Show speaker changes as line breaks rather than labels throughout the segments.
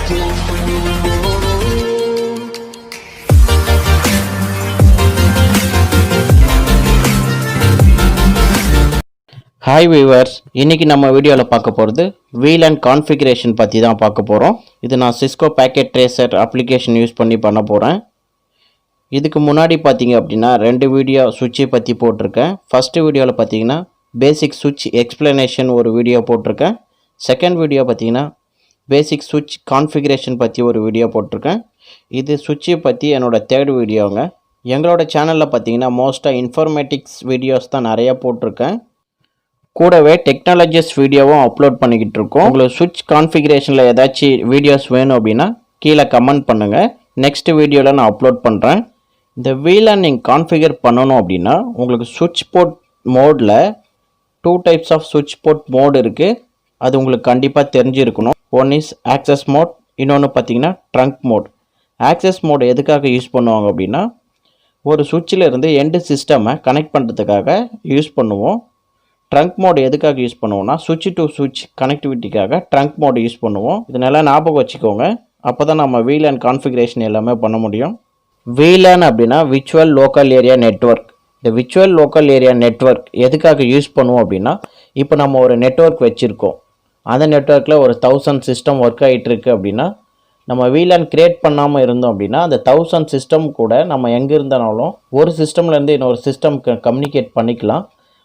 Hi viewers, இன்றைக்கி நம்ம வீடியோவில் பார்க்க போகிறது VLAN கான்ஃபிகரேஷன் பற்றி தான் பார்க்க போகிறோம். இது நான் Cisco packet tracer application use பண்ணி பண்ண போகிறேன். இதுக்கு முன்னாடி பார்த்தீங்க அப்படின்னா 2 வீடியோ சுவிட்சை பற்றி போட்டிருக்கேன். ஃபஸ்ட்டு வீடியோவில் பார்த்தீங்கன்னா பேசிக் சுவிட்ச் எக்ஸ்பிளனேஷன் ஒரு வீடியோ போட்டிருக்கேன். செகண்ட் வீடியோ பார்த்தீங்கன்னா பேசிக் சுவிட்ச் கான்ஃபிகரேஷன் பற்றி ஒரு வீடியோ போட்டிருக்கேன். இது சுவிட்சை பற்றி என்னோடய 3rd வீடியோங்க. எங்களோட சேனலில் பார்த்தீங்கன்னா மோஸ்ட்டாக இன்ஃபர்மேட்டிக்ஸ் வீடியோஸ் தான் நிறையா போட்டிருக்கேன். கூடவே டெக்னாலஜிஸ் வீடியோவும் அப்லோட் பண்ணிக்கிட்டு இருக்கோம். உங்களுக்கு சுவிட்ச் கான்ஃபிகரேஷனில் ஏதாச்சும் வீடியோஸ் வேணும் அப்படின்னா கீழே கமெண்ட் பண்ணுங்கள். நெக்ஸ்ட் வீடியோவில் நான் அப்லோட் பண்ணுறேன். இந்த VLAN நீங்கள் கான்ஃபிகர் பண்ணணும் அப்படின்னா உங்களுக்கு சுவிட்ச் போர்ட் மோடில் 2 டைப்ஸ் ஆஃப் சுவிட்ச் போர்ட் மோட் இருக்குது. அது உங்களுக்கு கண்டிப்பாக தெரிஞ்சிருக்கணும். ஒன் இஸ் ஆக்சஸ் மோட், இன்னொன்று பார்த்தீங்கன்னா ட்ரங்க் மோட். ஆக்சஸ் மோட் எதுக்காக யூஸ் பண்ணுவாங்க அப்படின்னா ஒரு சுவிட்சில் இருந்து எண்டு சிஸ்டமை கனெக்ட் பண்ணுறதுக்காக யூஸ் பண்ணுவோம். ட்ரங்க் மோடு எதுக்காக யூஸ் பண்ணுவோம்னா சுவிட்ச் டு சுவிட்ச் கனெக்டிவிட்டிக்காக ட்ரங்க் மோடு யூஸ் பண்ணுவோம். இதனால ஞாபகம் வச்சுக்கோங்க. அப்போ தான் நம்ம VLAN கான்ஃபிகரேஷன் எல்லாமே பண்ண முடியும். VLAN அப்படின்னா விர்ச்சுவல் லோக்கல் ஏரியா நெட்வொர்க். இந்த விர்ச்சுவல் லோக்கல் ஏரியா நெட்வொர்க் எதுக்காக யூஸ் பண்ணுவோம் அப்படின்னா இப்போ நம்ம ஒரு நெட்வொர்க் வச்சுருக்கோம். அந்த நெட்வொர்க்கில் ஒரு 1000 சிஸ்டம் ஒர்க் ஆகிட்டு இருக்கு அப்படின்னா நம்ம VLAN கிரியேட் பண்ணாமல் இருந்தோம் அப்படின்னா அந்த 1000 சிஸ்டம் கூட நம்ம எங்கே இருந்தாலும் ஒரு சிஸ்டம்லேருந்து இன்னொரு சிஸ்டம்க்கு கம்யூனிகேட் பண்ணிக்கலாம்.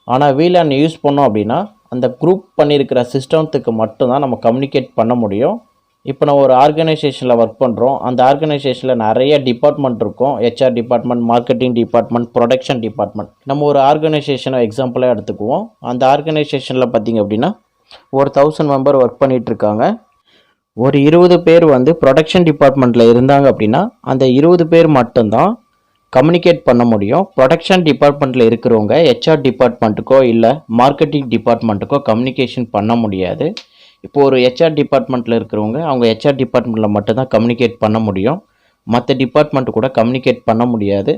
ஆனால் VLAN யூஸ் பண்ணோம் அப்படின்னா அந்த குரூப் பண்ணியிருக்கிற சிஸ்டத்துக்கு மட்டும்தான் நம்ம கம்யூனிகேட் பண்ண முடியும். இப்போ நம்ம ஒரு ஆர்கனைசேஷனில் ஒர்க் பண்ணுறோம். அந்த ஆர்கனைசேஷனில் நிறைய டிபார்ட்மெண்ட் இருக்கும். HR department, marketing department, production department. நம்ம ஒரு ஆர்கனைசேஷனை எக்ஸாம்பிளாக எடுத்துக்குவோம். அந்த ஆர்கனைசேஷனில் பார்த்திங்க அப்படின்னா ஒரு 1000 மெம்பர் ஒர்க் பண்ணிகிட்ருக்காங்க. ஒரு 20 பேர் ப்ரொடக்ஷன் டிபார்ட்மெண்ட்டில் இருந்தாங்க அப்படின்னா அந்த 20 பேர் மட்டும்தான் கம்யூனிகேட் பண்ண முடியும். ப்ரொடக்ஷன் டிபார்ட்மெண்ட்டில் இருக்கிறவங்க HR டிபார்ட்மெண்ட்டுக்கோ இல்லை மார்க்கெட்டிங் டிபார்ட்மெண்ட்டுக்கோ கம்யூனிகேஷன் பண்ண முடியாது. இப்போது ஒரு HR டிபார்ட்மெண்ட்டில் இருக்கிறவங்க அவங்க HR டிபார்ட்மெண்ட்டில் மட்டும்தான் கம்யூனிகேட் பண்ண முடியும். மற்ற டிபார்ட்மெண்ட்டு கூட கம்யூனிகேட் பண்ண முடியாது.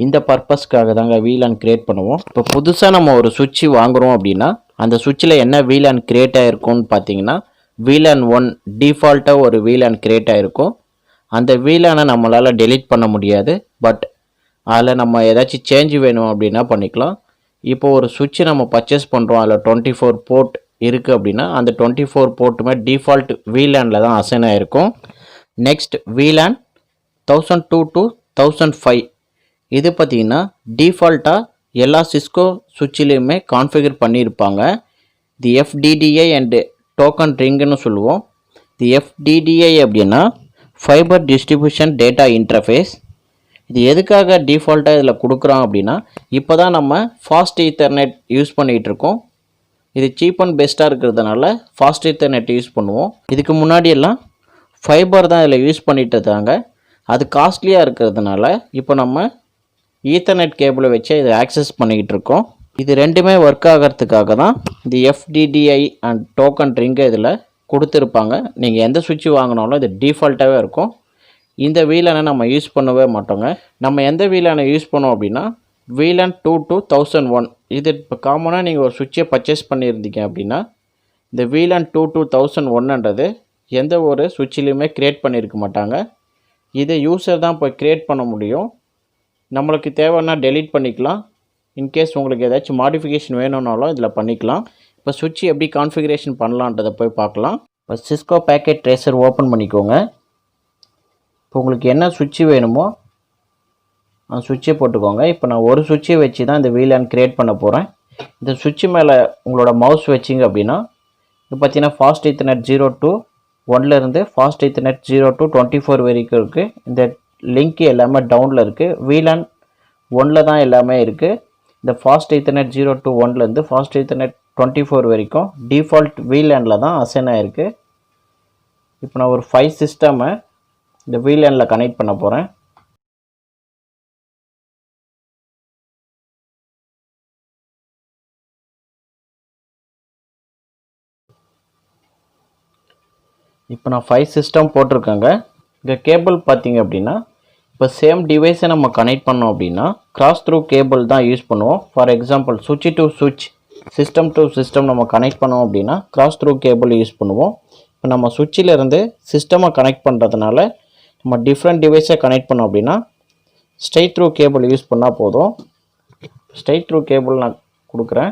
இந்த பர்பஸ்க்காக தாங்க VLAN கிரியேட் பண்ணுவோம். இப்போ புதுசாக நம்ம ஒரு சுவிட்ச் வாங்குகிறோம் அப்படின்னா அந்த சுவிட்சில் என்ன VLAN கிரியேட் ஆகிருக்கும்னு பார்த்தீங்கன்னா VLAN 1 டிஃபால்ட்டாக ஒரு VLAN கிரியேட் ஆகிருக்கும். அந்த VLAN நம்மளால் டெலீட் பண்ண முடியாது. பட் அதில் நம்ம ஏதாச்சும் சேஞ்ச் வேணும் அப்படின்னா பண்ணிக்கலாம். இப்போ ஒரு சுவிட்சை நம்ம பர்ச்சேஸ் பண்ணுறோம், அதில் 24 போர்ட் இருக்குது அப்படின்னா அந்த 24 போர்ட்டுமே டிஃபால்ட் VLANல தான் அசைன் ஆகிருக்கும். நெக்ஸ்ட் VLAN 1002 to 1005 இது பார்த்திங்கன்னா டிஃபால்ட்டாக எல்லா சிஸ்கோ சுவிட்சிலையுமே கான்ஃபிகர் பண்ணியிருப்பாங்க. தி FDDI அண்டு டோக்கன் ரிங்குன்னு சொல்லுவோம். தி FDDI அப்படின்னா ஃபைபர் டிஸ்ட்ரிபியூஷன் டேட்டா இன்டர்ஃபேஸ். இது எதுக்காக டிஃபால்ட்டாக இதில் கொடுக்குறோம் அப்படின்னா இப்போ தான் நம்ம ஃபாஸ்ட் ஈத்தர்நெட் யூஸ் பண்ணிகிட்டு இருக்கோம். இது சீப் அண்ட் பெஸ்ட்டாக இருக்கிறதுனால ஃபாஸ்ட் ஈத்தர்நெட் யூஸ் பண்ணுவோம். இதுக்கு முன்னாடியெல்லாம் ஃபைபர் தான் இதில் யூஸ் பண்ணிட்டு இருந்தாங்க. அது காஸ்ட்லியாக இருக்கிறதுனால இப்போ நம்ம ஈத்தர்நெட் கேபிளை வச்சு இதை ஆக்சஸ் பண்ணிக்கிட்டு இருக்கோம். இது ரெண்டுமே ஒர்க் ஆகிறதுக்காக தான் இந்த FDDI அண்ட் டோக்கன் ரிங்கை இதில் கொடுத்துருப்பாங்க. நீங்கள் எந்த சுவிட்ச் வாங்கினாலும் இது டிஃபால்ட்டாகவே இருக்கும். இந்த VLAN நம்ம யூஸ் பண்ணவே மாட்டோங்க. நம்ம எந்த VLAN யூஸ் பண்ணோம் அப்படின்னா VLAN 2 to 1001. இது இப்போ காமனாக நீங்கள் ஒரு சுவிட்சை பர்ச்சேஸ் பண்ணியிருந்தீங்க அப்படின்னா இந்த VLAN 2 to 1001ன்றது எந்த ஒரு சுவிட்சிலையுமே க்ரியேட் பண்ணியிருக்க மாட்டாங்க. இதை யூஸர் தான் போய் க்ரியேட் பண்ண முடியும். நம்மளுக்கு தேவைன்னா டெலீட் பண்ணிக்கலாம். இன்கேஸ் உங்களுக்கு ஏதாச்சும் மாடிஃபிகேஷன் வேணும்னாலும் இதில் பண்ணிக்கலாம். இப்போ சுவிட்ச் எப்படி கான்ஃபிகரேஷன் பண்ணலான்றதை போய் பார்க்கலாம். இப்போ சிஸ்கோ பேக்கெட் ட்ரேசர் ஓப்பன் பண்ணிக்கோங்க. இப்போ உங்களுக்கு என்ன சுவிட்சு வேணுமோ அந்த சுவிட்சை போட்டுக்கோங்க. இப்போ நான் ஒரு சுவிட்சை வச்சு தான் இந்த VLAN கிரியேட் பண்ண போகிறேன். இந்த சுவிட்சு மேலே உங்களோட மவுஸ் வச்சிங்க அப்படின்னா இப்போ பார்த்தீங்கன்னா ஃபாஸ்ட் ஈத்தர்நெட் 0 to 1லேருந்து ஃபாஸ்ட் ஈத்தர்நெட் 0 to 24 வரைக்கும் இருக்குது. இந்த லிங்க் எல்லாமே டவுனில் இருக்குது. VLAN 1ல் தான் எல்லாமே இருக்குது. இந்த ஃபாஸ்ட் ஈத்தர்நெட் 0 to 1லேருந்து ஃபாஸ்ட் ஈத்தர்நெட் 24 வரைக்கும் டிஃபால்ட் VLANல தான் அசைன் ஆகிருக்கு. இப்போ நான் ஒரு 5 சிஸ்டமை இந்த VLANல கனெக்ட் பண்ண போகிறேன். இப்போ நான் 5 சிஸ்டம் போட்டிருக்கேங்க. இந்த கேபிள் பார்த்தீங்க அப்படின்னா இப்போ சேம் டிவைஸை நம்ம கனெக்ட் பண்ணோம் அப்படின்னா கிராஸ் த்ரூ கேபிள் தான் யூஸ் பண்ணுவோம். ஃபார் எக்ஸாம்பிள் சுவிட்ச் டு சுவிட்ச், சிஸ்டம் டு சிஸ்டம் நம்ம கனெக்ட் பண்ணோம் அப்படின்னா கிராஸ் த்ரூ கேபிள் யூஸ் பண்ணுவோம். இப்போ நம்ம சுவிட்சிலேருந்து சிஸ்டமாக கனெக்ட் பண்ணுறதுனால நம்ம டிஃப்ரெண்ட் டிவைஸை கனெக்ட் பண்ணோம் அப்படின்னா ஸ்ட்ரைட் த்ரூ கேபிள் யூஸ் பண்ணால் போதும். ஸ்ட்ரைட் த்ரூ கேபிள் நான் கொடுக்குறேன்.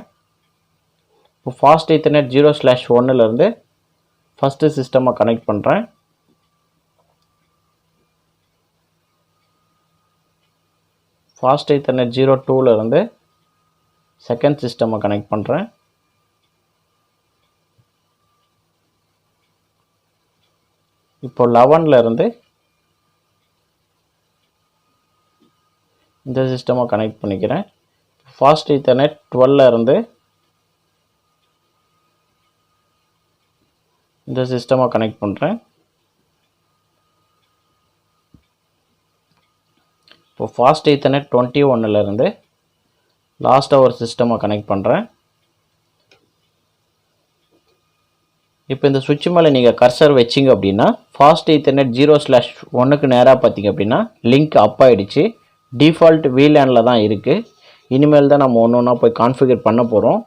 இப்போ ஃபாஸ்ட் ஈத்தர்நெட் 0/1 ஃபஸ்ட்டு சிஸ்டமாக கனெக்ட் பண்ணுறேன். ஃபாஸ்ட் ஈத்தர்நெட் 0/2 செகண்ட் சிஸ்டமாக கனெக்ட் பண்ணுறேன். இப்போ 11 இந்த சிஸ்டமாக கனெக்ட் பண்ணிக்கிறேன். ஃபாஸ்ட் ஈத்தர்நெட் 12 இந்த சிஸ்டமாக கனெக்ட் பண்ணுறேன். இப்போ ஃபாஸ்ட் ஈத்தர்நெட் 21 லாஸ்ட்டாக ஒரு சிஸ்டமாக கனெக்ட் பண்ணுறேன். இப்போ இந்த சுவிட்ச் மேலே நீங்கள் கர்சர் வச்சிங்க அப்படின்னா ஃபாஸ்ட் ஈத்தர்நெட் 0/1 நேராக பார்த்தீங்க அப்படின்னா லிங்க் அப் ஆகிடுச்சு. டிஃபால்ட் VLANல தான் இருக்குது. இனிமேல் தான் நம்ம ஒன்று ஒன்றா போய் கான்ஃபிகர் பண்ண போகிறோம்.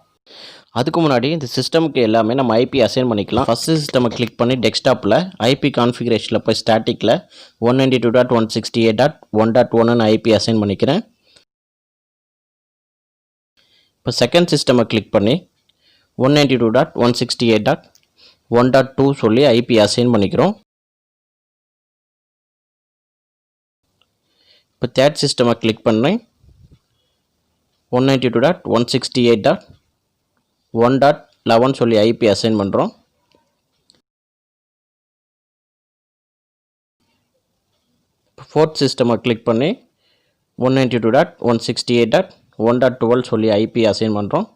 அதுக்கு முன்னாடி இந்த சிஸ்டமுக்கு எல்லாமே நம்ம ஐபி அசைன் பண்ணிக்கலாம். ஃபஸ்ட்டு சிஸ்டமை கிளிக் பண்ணி டெஸ்க்டாப்பில் ஐபி கான்ஃபிகரேஷனில் போய் ஸ்டாட்டிக்கில் 192.168.1.1 ஐபி அசைன் பண்ணிக்கிறேன். இப்போ செகண்ட் சிஸ்டமை கிளிக் பண்ணி 192.168.1.2 சொல்லி ஐபி அசைன் பண்ணிக்கிறோம். இப்போ தேர்ட் சிஸ்டமை கிளிக் பண்ணி 192.168.1.11 சொல்லி ஐபி அசைன் பண்ணுறோம். ஃபோர்த் சிஸ்டமை கிளிக் பண்ணி 192.168.1.12 சொல்லி ஐபி அசைன் பண்ணுறோம்.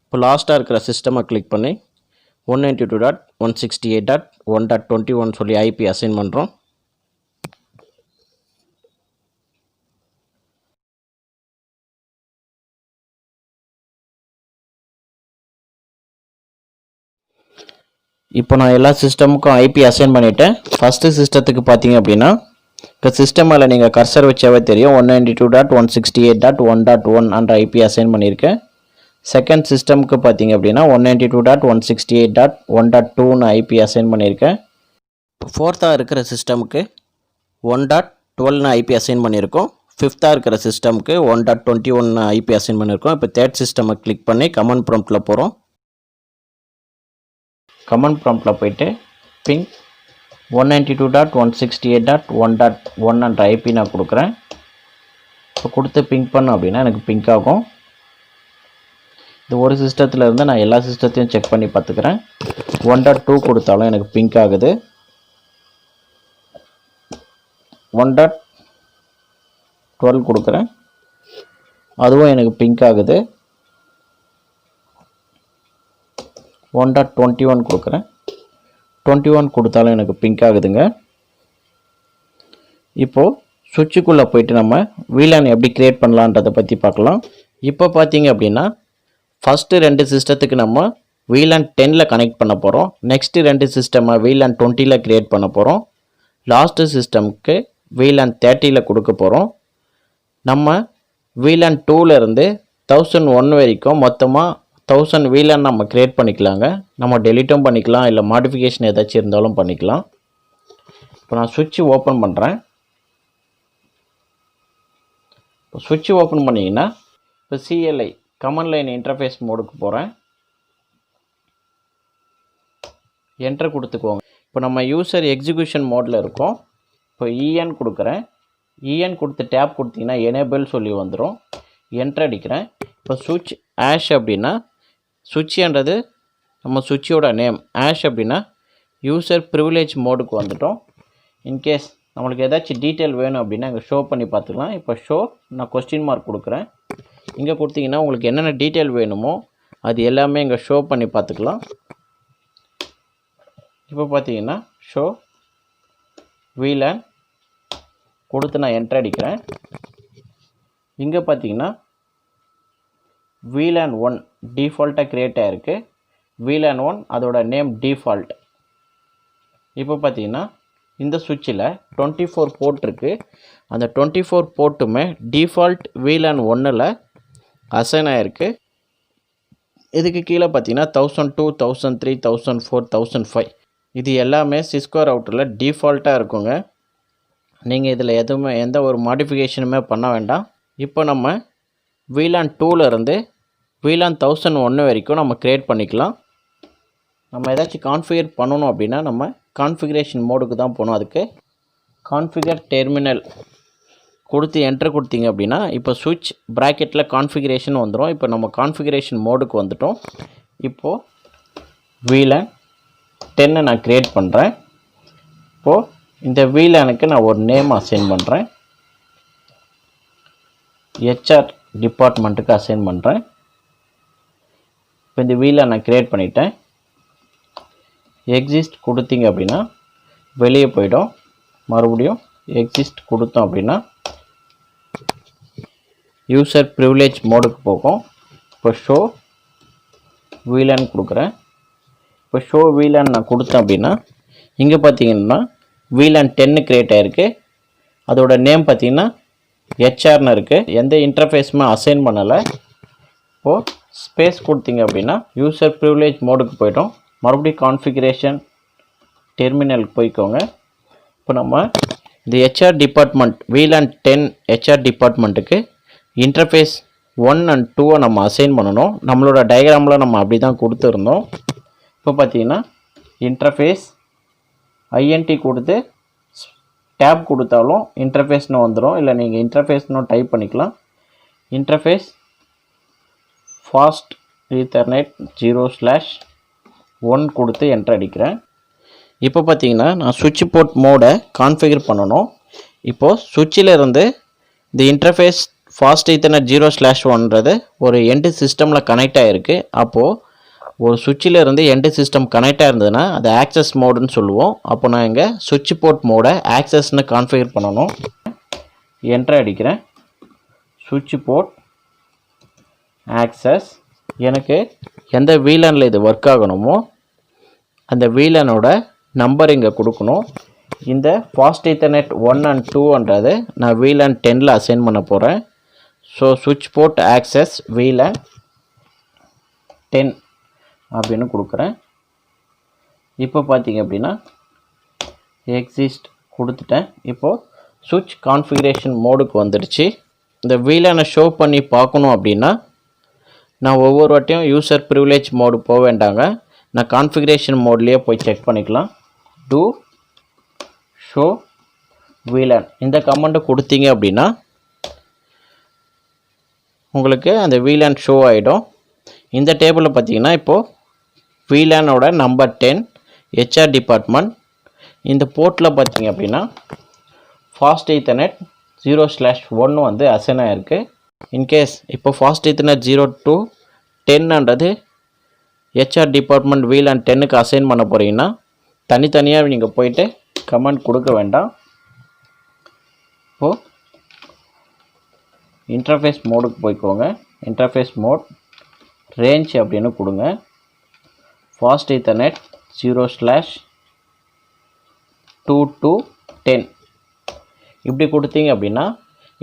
இப்போ லாஸ்ட்டாக இருக்கிற சிஸ்டமை கிளிக் பண்ணி 192.168.1.21 சொல்லி ஐபி அசைன் பண்ணுறோம். இப்போ நான் எல்லா சிஸ்டமுக்கும் ஐபி அசைன் பண்ணிவிட்டேன். ஃபஸ்ட்டு சிஸ்டத்துக்கு பார்த்தீங்க அப்படின்னா இப்போ சிஸ்டம் மேலே நீங்கள் கர்சர் வச்சாவே தெரியும் 192.168.1.1 என்ற ஐபி அசைன் பண்ணியிருக்கேன். செகண்ட் சிஸ்டமுக்கு பார்த்தீங்க அப்படின்னா 192.168.1.2 ஐபி அசைன் பண்ணியிருக்கேன். ஃபோர்த்தாக இருக்கிற சிஸ்டமுக்கு 1.12 ஐபி அசைன் பண்ணியிருக்கோம். ஃபிஃப்த்தாக இருக்கிற சிஸ்டமுக்கு 1.21 ஐபி அசைன் பண்ணியிருக்கோம். இப்போ தேர்ட் சிஸ்டமை கிளிக் பண்ணி கமாண்ட் ப்ராம்ப்டில் போகிறோம். கமாண்ட் ப்ராம்ப்டில் போயிட்டு பிங் 192.168.1.1 என்ற ஐபி நான் கொடுக்குறேன். இப்போ கொடுத்து பிங்க் பண்ண அப்படின்னா எனக்கு பிங்க் ஆகும். இந்த ஒரு சிஸ்டத்தில் இருந்து நான் எல்லா சிஸ்டத்தையும் செக் பண்ணி பார்த்துக்கிறேன். 1.2 கொடுத்தாலும் எனக்கு பிங்க் ஆகுது. 1.12 கொடுக்குறேன், அதுவும் எனக்கு பிங்க் ஆகுது. 1.21 கொடுக்குறேன், 21 கொடுத்தாலும் எனக்கு பிங்க் ஆகுதுங்க. இப்போது சுவிட்சுக்குள்ளே போயிட்டு நம்ம VLAN எப்படி க்ரியேட் பண்ணலான்றதை பற்றி பார்க்கலாம். இப்போ பார்த்தீங்க அப்படின்னா ஃபஸ்ட்டு 2 சிஸ்டத்துக்கு நம்ம VLAN 10 கனெக்ட் பண்ண போகிறோம். நெக்ஸ்ட்டு 2 சிஸ்டமை VLAN 20 க்ரியேட் பண்ண போகிறோம். லாஸ்ட்டு சிஸ்டமுக்கு VLAN 30 கொடுக்க போகிறோம். நம்ம VLAN 2 1001 வரைக்கும் மொத்தமாக 1000 VLAN நம்ம க்ரியேட் பண்ணிக்கலாங்க. நம்ம டெலிட்டும் பண்ணிக்கலாம், இல்லை மாடிஃபிகேஷன் ஏதாச்சும் இருந்தாலும் பண்ணிக்கலாம். இப்போ நான் சுவிட்சு ஓப்பன் பண்ணுறேன். இப்போ சுவிட்சு ஓப்பன் பண்ணிங்கன்னா இப்போ CLI கமாண்ட் லைன் இன்டர்ஃபேஸ் மோடுக்கு போகிறேன். என்டர் கொடுத்துக்கோங்க. இப்போ நம்ம யூசர் எக்ஸிக்யூஷன் மோடில் இருக்கோம். இப்போ EN கொடுக்குறேன். EN கொடுத்து டேப் கொடுத்தீங்கன்னா எனேபிள் சொல்லி வந்துடும். என்டர் அடிக்கிறேன். இப்போ சுவிட்ச் ஆஷ் அப்படின்னா சுவிட்சுன்றது நம்ம சுவிட்சோட நேம். ஆஷ் அப்படின்னா யூசர் ப்ரிவிலேஜ் மோடுக்கு வந்துட்டோம். இன்கேஸ் நம்மளுக்கு ஏதாச்சும் டீட்டெயில் வேணும் அப்படின்னா இங்கே ஷோ பண்ணி பார்த்துக்கலாம். இப்போ ஷோ நான் கொஸ்டின் மார்க் கொடுக்குறேன். இங்கே கொடுத்தீங்கன்னா உங்களுக்கு என்னென்ன டீட்டெயில் வேணுமோ அது எல்லாமே இங்கே ஷோ பண்ணி பார்த்துக்கலாம். இப்போ பார்த்தீங்கன்னா ஷோ VLAN கொடுத்து நான் என்டர் அடிக்கிறேன். இங்கே பார்த்தீங்கன்னா VLAN 1 டிஃபால்ட்டாக க்ரியேட் ஆகிருக்கு. VLAN 1 அதோட நேம் டிஃபால்ட். இப்போ பார்த்தீங்கன்னா இந்த சுவிட்சில் 24 போர்ட் இருக்குது. அந்த 24 போர்ட்டுமே டிஃபால்ட் VLAN 1 அசைன் ஆகிருக்கு. இதுக்கு கீழே பார்த்தீங்கன்னா 1002 1003 1004 1005 இது எல்லாமே சிஸ்கோ ரவுட்டரில் டிஃபால்ட்டாக இருக்குங்க. நீங்கள் இதில் எந்த ஒரு மாடிஃபிகேஷனுமே பண்ண வேண்டாம். இப்போ நம்ம VLAN 2லேருந்து VLAN 1001 வரைக்கும் நம்ம க்ரியேட் பண்ணிக்கலாம். நம்ம ஏதாச்சும் கான்ஃபிகர் பண்ணணும் அப்படின்னா நம்ம கான்ஃபிகரேஷன் மோடுக்கு தான் போகணும். அதுக்கு கான்ஃபிகர் டெர்மினல் கொடுத்து என்ட்ரு கொடுத்தீங்க அப்படின்னா இப்போ சுவிட்ச் ப்ராக்கெட்டில் கான்ஃபிகரேஷன் வந்துடும். இப்போ நம்ம கான்ஃபிகரேஷன் மோடுக்கு வந்துட்டோம். இப்போது VLAN 10 நான் க்ரியேட் பண்ணுறேன். இப்போது இந்த VLANக்கு நான் ஒரு நேம் அசைன் பண்ணுறேன். HR டிபார்ட்மெண்ட்டுக்கு அசைன் பண்ணுறேன். இப்போ இந்த VLAN நான் க்ரியேட் பண்ணிட்டேன். எக்ஸிஸ்ட் கொடுத்தீங்க அப்படின்னா வெளியே போய்டும். மறுபடியும் எக்ஸிஸ்ட் கொடுத்தோம் அப்படின்னா யூசர் ப்ரிவிலேஜ் மோடுக்கு போகும். இப்போ ஷோ VLAN கொடுக்குறேன். இப்போ ஷோ VLAN நான் கொடுத்தேன் அப்படின்னா இங்கே பார்த்தீங்கன்னா VLAN 10 க்ரியேட் ஆகிருக்கு. அதோட நேம் பார்த்தீங்கன்னா HRன்னு இருக்குது. எந்த இன்டர்ஃபேஸுமே அசைன் பண்ணலை. இப்போது ஸ்பேஸ் கொடுத்தீங்க அப்படின்னா யூசர் ப்ரிவிலேஜ் மோடுக்கு போய்ட்டோம். மறுபடியும் கான்ஃபிகரேஷன் டெர்மினலுக்கு போய்க்கோங்க. இப்போ நம்ம இந்த HR டிபார்ட்மெண்ட் VLAN 10 HR டிபார்ட்மெண்ட்டுக்கு இன்டர்ஃபேஸ் 1 and 2 நம்ம அசைன் பண்ணணும். நம்மளோட டயக்ராமில் நம்ம அப்படி தான் கொடுத்துருந்தோம். இப்போ பார்த்தீங்கன்னா இன்டர்ஃபேஸ் INT கொடுத்து டேப் கொடுத்தாலும் இன்டர்ஃபேஸ்னு வந்துடும். இல்லை நீங்கள் இன்டர்ஃபேஸ்னு டைப் பண்ணிக்கலாம். இன்டர்ஃபேஸ் ஃபாஸ்ட் ஈத்தர்நெட் 0/1 கொடுத்து என்ட்ரு அடிக்கிறேன். இப்போ பார்த்தீங்கன்னா நான் சுவிட்ச் போர்ட் மோடை கான்ஃபிகர் பண்ணணும். இப்போது சுவிட்சில் இருந்து இந்த இன்டர்ஃபேஸ் ஃபாஸ்ட் ஈத்தர்நெட் 0/1ன்றது ஒரு எண்டு சிஸ்டமில் கனெக்ட் ஆகிருக்கு. அப்போது ஒரு சுவிட்சில் இருந்து எண்டு சிஸ்டம் கனெக்ட் ஆகிருந்ததுன்னா அது ஆக்சஸ் மோடுன்னு சொல்லுவோம். அப்போ நான் இங்கே சுவிட்ச் போர்ட் மோடை ஆக்சஸ்ன்னு கான்ஃபிகர் பண்ணணும். என்ட்ரு அடிக்கிறேன். சுவிட்ச் போர்ட் ஆக்சஸ். எனக்கு எந்த VLANல இது ஒர்க் ஆகணுமோ அந்த VLAனோட நம்பர் இங்கே கொடுக்கணும். இந்த ஃபாஸ்ட் ஈத்தர்நெட் 1 and 2ன்றது நான் VLAN 10ல் அசைன் பண்ண போகிறேன். ஸோ சுவிட்ச் போர்ட் ஆக்சஸ் VLAN 10 அப்படின்னு கொடுக்குறேன். இப்போ பார்த்தீங்க அப்படின்னா எக்ஸிஸ்ட் கொடுத்துட்டேன். இப்போது சுவிட்ச் கான்ஃபிகரேஷன் மோடுக்கு வந்துடுச்சு. இந்த VLAனை ஷோ பண்ணி பார்க்கணும் அப்படின்னா நான் ஒவ்வொரு வாட்டியும் யூசர் ப்ரிவிலேஜ் மோடு போக வேண்டாங்க. நான் கான்ஃபிகரேஷன் மோட்லேயே போய் செக் பண்ணிக்கலாம். டூ ஷோ VLAN இந்த கமெண்ட்டை கொடுத்தீங்க அப்படின்னா உங்களுக்கு அந்த VLAN ஷோ ஆகிடும். இந்த டேபிளில் பார்த்தீங்கன்னா இப்போது VLAனோட நம்பர் 10 HR டிபார்ட்மெண்ட். இந்த போர்ட்டில் பார்த்தீங்க அப்படின்னா ஃபாஸ்ட் ஈத்தர்நெட் 0/1 வந்து அசைன் ஆகிருக்கு. இன்கேஸ் இப்போ ஃபாஸ்ட் ஈத்தர்நெட் 0 to 10ன்றது HR டிபார்ட்மெண்ட் VLAN 10க்கு அசைன் பண்ண போகிறீங்கன்னா தனித்தனியாக நீங்கள் போயிட்டு கமெண்ட் கொடுக்க வேண்டாம். இப்போது இன்டர்ஃபேஸ் மோடுக்கு போய்க்கோங்க. இன்டர்ஃபேஸ் மோட் ரேஞ்ச் அப்படின்னு கொடுங்க. ஃபாஸ்ட் ஈத்தர்நெட் 0/2 to 10 இப்படி கொடுத்தீங்க அப்படின்னா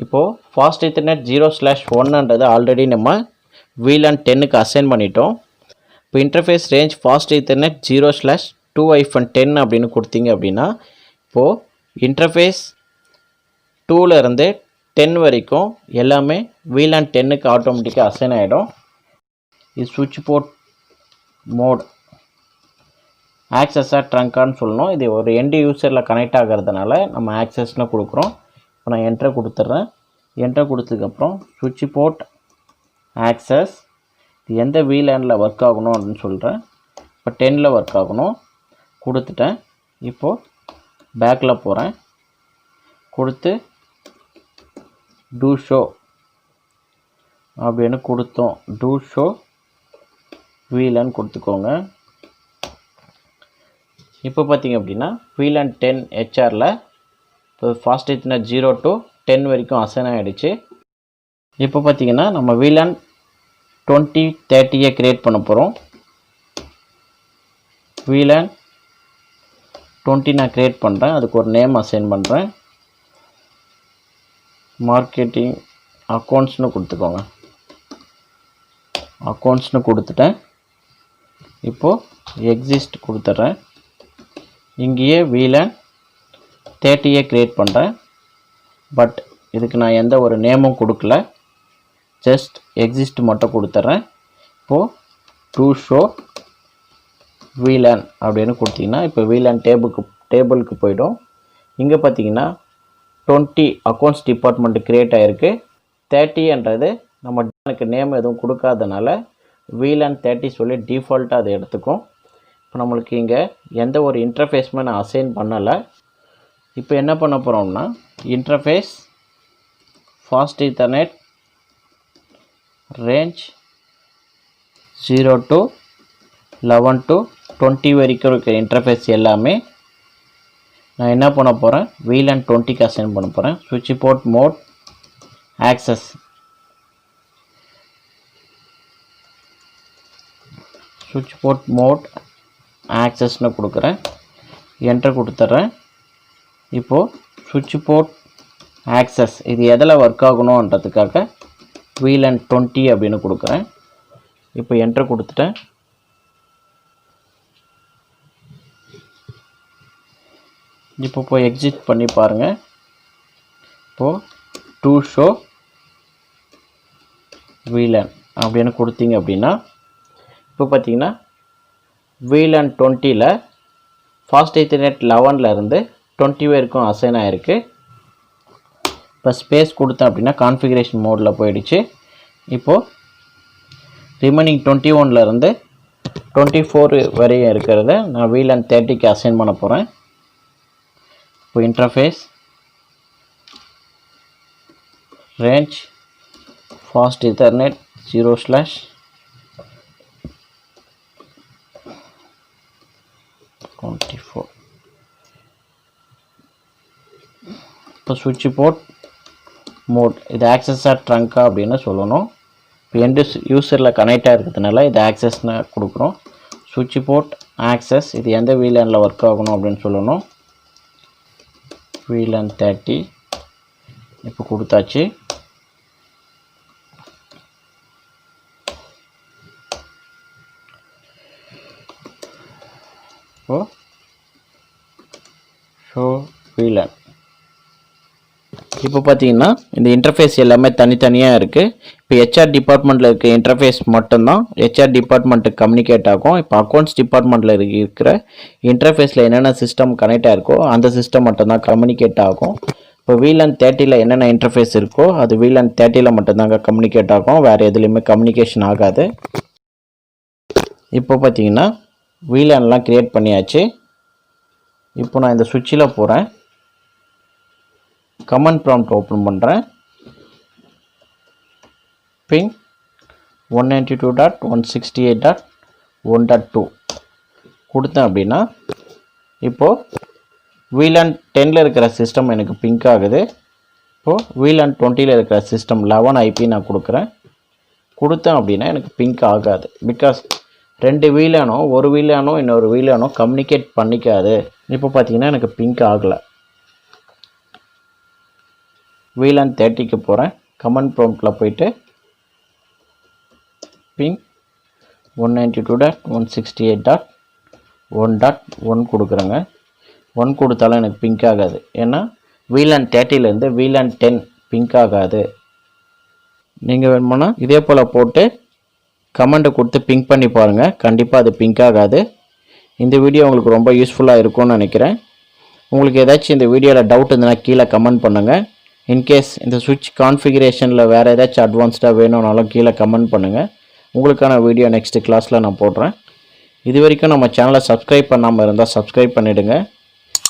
இப்போது ஃபாஸ்ட் ஈத்தர்நெட் 0/1ன்றது ஆல்ரெடி நம்ம VLAN 10க்கு அசைன் பண்ணிட்டோம். இப்போ இன்டர்ஃபேஸ் ரேஞ்ச் ஃபாஸ்ட் ஈத்தர்நெட் 0/2-10 அப்படின்னு கொடுத்தீங்க அப்படின்னா இப்போது இன்டர்ஃபேஸ் 2லேருந்து 10 வரைக்கும் எல்லாமே VLAN 10க்கு ஆட்டோமேட்டிக்காக அசைன் ஆகிடும். இது சுவிட்ச் போர்ட் மோட் ஆக்சஸாக ட்ரங்கான்னு சொல்லணும். இது ஒரு எண்டு யூசரில் கனெக்ட் ஆகிறதுனால நம்ம ஆக்சஸ்னு கொடுக்குறோம். இப்போ நான் என்ட்ரு கொடுத்துட்றேன். என்ட்ரு கொடுத்ததுக்கப்புறம் சுவிட்ச் போர்ட் ஆக்சஸ் எந்த VLAனில் ஒர்க் ஆகணும் அப்படின்னு சொல்கிறேன். இப்போ 10ல் ஒர்க் ஆகணும் கொடுத்துட்டேன். இப்போது பேக்கில் போகிறேன். கொடுத்து டூ ஷோ அப்படின்னு கொடுத்தோம். டூ ஷோ VLAN கொடுத்துக்கோங்க. இப்போ பார்த்தீங்க அப்படின்னா VLAN 10 HRல இப்போ ஃபாஸ்ட் ஈத்தர்நெட் 0 to 10 வரைக்கும் அசைன் ஆகிடுச்சு. இப்போ பார்த்தீங்கன்னா நம்ம VLAN 2030 கிரியேட் பண்ண போகிறோம். VLAN 20 நான் கிரியேட் பண்ணுறேன். அதுக்கு ஒரு நேம் அசைன் பண்ணுறேன். மார்க்கெட்டிங் அக்கௌண்ட்ஸ்னு கொடுத்துக்கோங்க. அக்கௌண்ட்ஸ்னு கொடுத்துட்டேன். இப்போது எக்ஸிஸ்ட் கொடுத்துட்றேன். இங்கேயே VLAN 30 க்ரியேட் பண்ணுறேன். பட் இதுக்கு நான் எந்த ஒரு நேமும் கொடுக்கல, ஜஸ்ட் எக்ஸிஸ்ட் மட்டும் கொடுத்துட்றேன். இப்போது டு ஷோ VLAN அப்படின்னு கொடுத்தீங்கன்னா இப்போ VLAN டேபிளுக்கு போய்டும். இங்கே பார்த்தீங்கன்னா 20 அக்கௌண்ட்ஸ் டிபார்ட்மெண்ட் க்ரியேட் ஆகிருக்கு. 30ன்றது நம்ம எனக்கு நேம் எதுவும் கொடுக்காதனால VLAN 30 சொல்லி டிஃபால்ட்டாக அதை எடுத்துக்கும். இப்போ நம்மளுக்கு இங்கே எந்த ஒரு இன்டர்ஃபேஸுமே நான் அசைன் பண்ணலை. இப்போ என்ன பண்ண போகிறோம்னா interface fast ethernet range 0 to 11 to 20 வரைக்கும் இருக்கிற இன்டர்ஃபேஸ் எல்லாமே நான் என்ன பண்ண போகிறேன், VLAN 20க்கு அசைன் பண்ண போகிறேன். சுவிட்ச் போர்ட் மோட் ஆக்சஸ் சுவிட்ச் போர்ட் மோட் ஆக்சஸ்னு கொடுக்குறேன். என்டர் கொடுத்துட்றேன். இப்போது சுவிட்ச் போர்ட் ஆக்சஸ் இது எதில் ஒர்க் ஆகணுன்றதுக்காக VLAN 20 அப்படின்னு கொடுக்குறேன். இப்போ என்டர் கொடுத்துட்டேன். இப்போ போய் எக்ஸிட் பண்ணி பாருங்கள். இப்போது டு ஷோ VLAN அப்படின்னு கொடுத்தீங்க அப்படின்னா இப்போ பார்த்தீங்கன்னா VLAN 20ல் ஃபாஸ்ட் ஈத்தர்நெட் 11லேருந்து 20 வரைக்கும் அசைன் ஆகிருக்கு. இப்போ ஸ்பேஸ் கொடுத்தேன் அப்படின்னா கான்ஃபிகரேஷன் மோடில் போயிடுச்சு. இப்போது ரிமைனிங் 21லேருந்து 24 வரையும் இருக்கிறத நான் VLAN 30க்கு அசைன் பண்ண போகிறேன். இப்போ இன்டர்ஃபேஸ் ரேஞ்ச் ஃபாஸ்ட் ஈத்தர்நெட் 0/24 இப்போ சுவிட்ச் போர்ட் மோட் இது ஆக்சஸாக ட்ரங்க்கா அப்படின்னு சொல்லணும். இப்போ எண்டு யூசரில் கனெக்ட் ஆகிருக்கிறதுனால இது ஆக்சஸ்னு கொடுக்குறோம். சுவிட்ச் போர்ட் ஆக்சஸ் இது எந்த VLANல ஒர்க் ஆகணும் அப்படின்னு சொல்லணும். VLAN 30 இப்போ கொடுத்தாச்சு. இப்போது ஷோ VLAN இப்போ பார்த்தீங்கன்னா இந்த இன்டர்ஃபேஸ் எல்லாமே தனித்தனியாக இருக்குது. இப்போ HR டிபார்ட்மெண்ட்டில் இருக்க இன்டர்ஃபேஸ் மட்டும்தான் HR டிபார்ட்மெண்ட்டுக்கு கம்யூனிகேட் ஆகும். இப்போ அக்கௌண்ட்ஸ் டிபார்ட்மெண்ட்டில் இருக்கிற இன்டர்ஃபேஸில் என்னென்ன சிஸ்டம் கனெக்ட் ஆகிருக்கோ அந்த சிஸ்டம் மட்டும்தான் கம்யூனிகேட் ஆகும். இப்போ VLAN 30ல் என்னென்ன இன்டர்ஃபேஸ் இருக்கோ அது VLAN 30ல் மட்டும்தாங்க கம்யூனிகேட் ஆகும், வேறு எதுலேயுமே கம்யூனிகேஷன் ஆகாது. இப்போ பார்த்தீங்கன்னா VLANலாம் க்ரியேட் பண்ணியாச்சு. இப்போ நான் இந்த சுவிட்சில் போகிறேன். கமாண்ட் ப்ராம்ப்ட் ஓப்பன் பண்ணுறேன். பிங் 192.168.1.2 கொடுத்தேன் அப்படின்னா இப்போது VLAN 10ல் இருக்கிற சிஸ்டம் எனக்கு பிங்க் ஆகுது. இப்போது VLAN 20ல் இருக்கிற சிஸ்டம் 11 IP நான் கொடுத்தேன் அப்படின்னா எனக்கு பிங்க் ஆகாது. பிகாஸ் ரெண்டு VLAனும் ஒரு VLAனும் இன்னொரு VLAனும் கம்யூனிகேட் பண்ணிக்காது. இப்போ பார்த்தீங்கன்னா எனக்கு பிங்க் ஆகலை. VLAN 30க்கு போகிறேன். கமாண்ட் ப்ராம்ப்டில் போயிட்டு பிங் 192.168.1.1 கொடுக்குறேங்க. 1 கொடுத்தாலும் எனக்கு பிங்க் ஆகாது. ஏன்னா VLAN 30லேருந்து VLAN 10 பிங்க் ஆகாது. நீங்கள் வேணுமானா இதே போல் போட்டு கமெண்ட்டை கொடுத்து பிங்க் பண்ணி பாருங்கள், கண்டிப்பாக அது பிங்க் ஆகாது. இந்த வீடியோ உங்களுக்கு ரொம்ப யூஸ்ஃபுல்லாக இருக்கும்னு நினைக்கிறேன். உங்களுக்கு ஏதாச்சும் இந்த வீடியோவில் டவுட் இருந்ததுன்னா கீழே கமெண்ட் பண்ணுங்கள். இன்கேஸ் இந்த சுவிட்ச் கான்ஃபிகரேஷனில் வேறு ஏதாச்சும் அட்வான்ஸ்டாக வேணும்னாலும் கீழே கமெண்ட் பண்ணுங்கள். உங்களுக்கான வீடியோ நெக்ஸ்ட் கிளாஸில் நான் போடுறேன். இது வரைக்கும் நம்ம சேனலை சப்ஸ்கிரைப் பண்ணாமல் இருந்தால் சப்ஸ்கிரைப் பண்ணிவிடுங்க.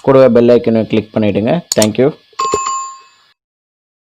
கூடவே பெல் ஐக்கனை கிளிக் பண்ணிவிடுங்க. தேங்க்யூ.